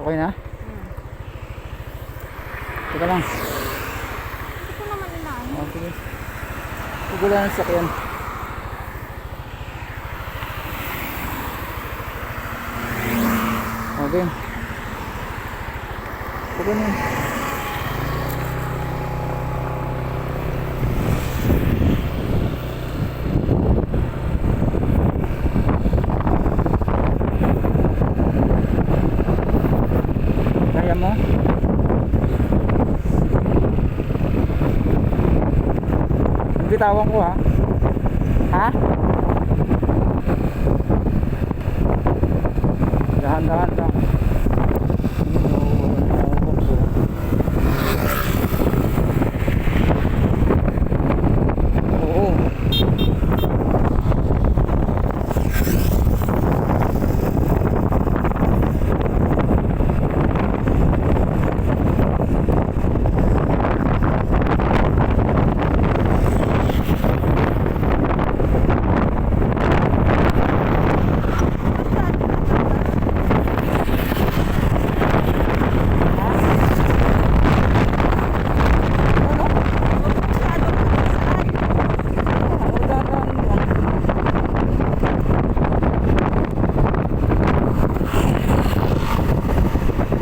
Okay na? Teka lang. Hindi ko naman inaano. Okay. Pagula ng sakyan. Okay. Okay na. Kaya mo? Bitawan ko ha. Ha? Dahan-dahan lang. Oo.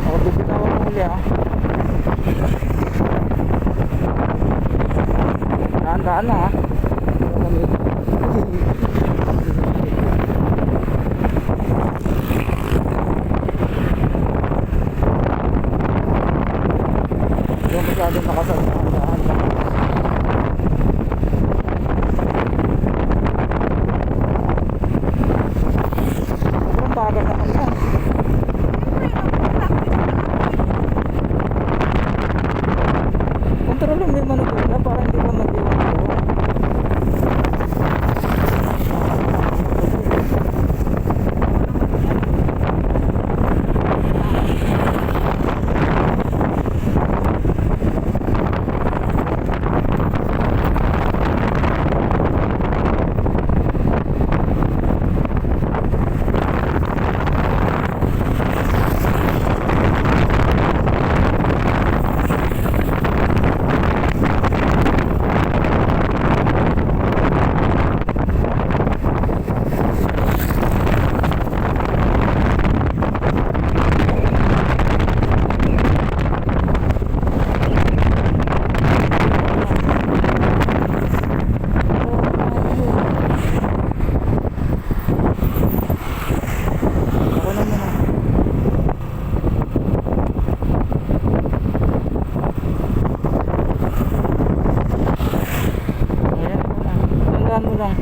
Ako bibitawan mo uli ha. Dahan-dahan lang ha. Yung masyadong nakasal, dahan-dahan lang. Sobrang bagal naman yan. Kontrolin mo yung manubela para hindi ka mag-iwan-iwan. Ako naman ah. Ayan mo lang. Tandaan mo lang.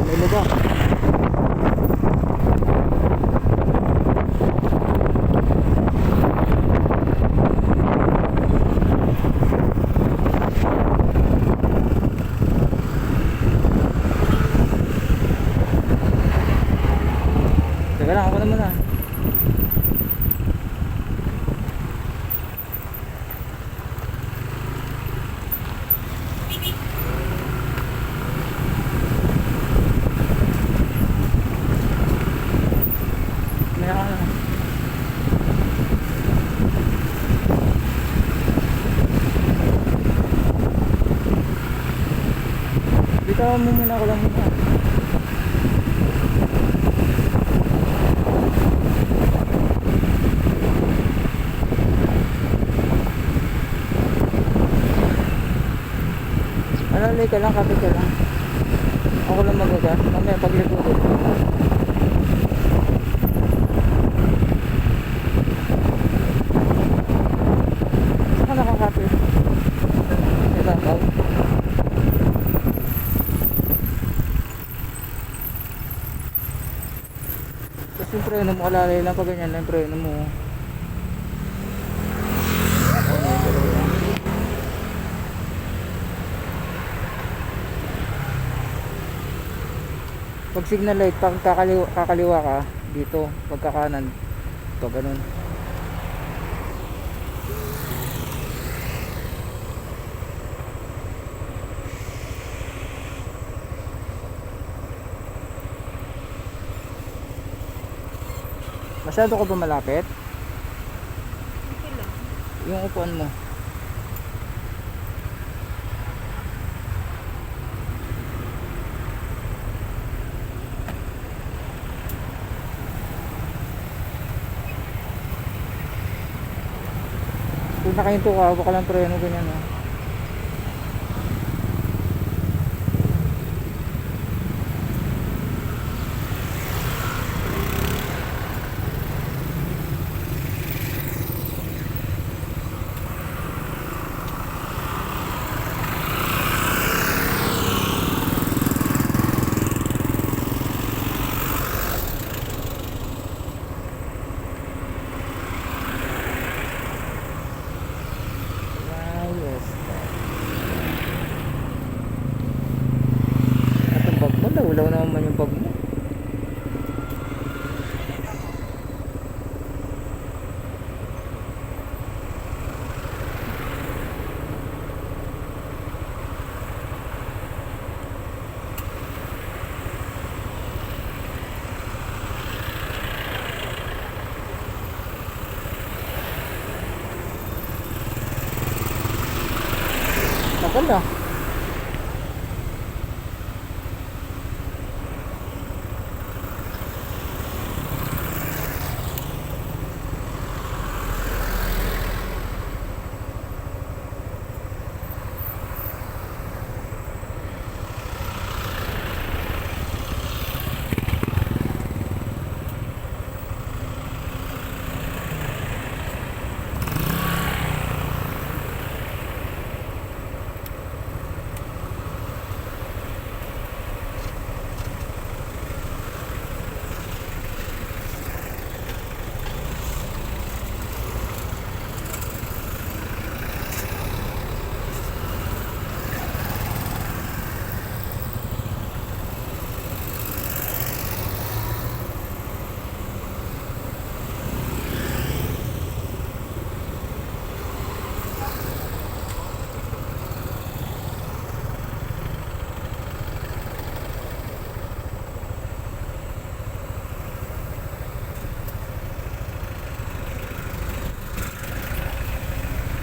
May lugar. Teka lang, ako naman ah. May ako na. Bitawan mo muna ako lang muna. Alalay ka lang, kapit ka lang. Ako lang magagas. Mamaya pagligo ko. Saka nakakapit. Ito, tao. Tapos yung preno mo, alalay lang pag ganyan lang yung preno mo. Pag signal light, pag kakaliwa ka dito, pagka kanan, ito ganun. Masyado ka ba malapit? Okay lang. Yung upuan mo. Kung nakahinto ka, baka lang preno ganyan, no? Ayos. At yung bag mo, lawlaw naman yung bag mo. Tagal ah.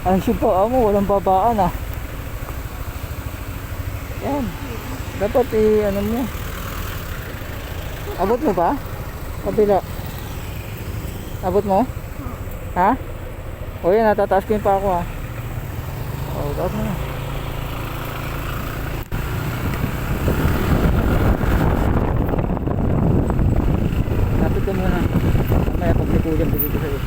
Ay, siya pa mo, walang babaan ah. Yan. Dapat ano mo. Abot mo ba? Kabila. Abot mo? Ha? O yan, natataas ko yung pa ako ah. O, taas mo na. Lapit ka muna. Mamaya pag likuyan, bigay ko sa'yo.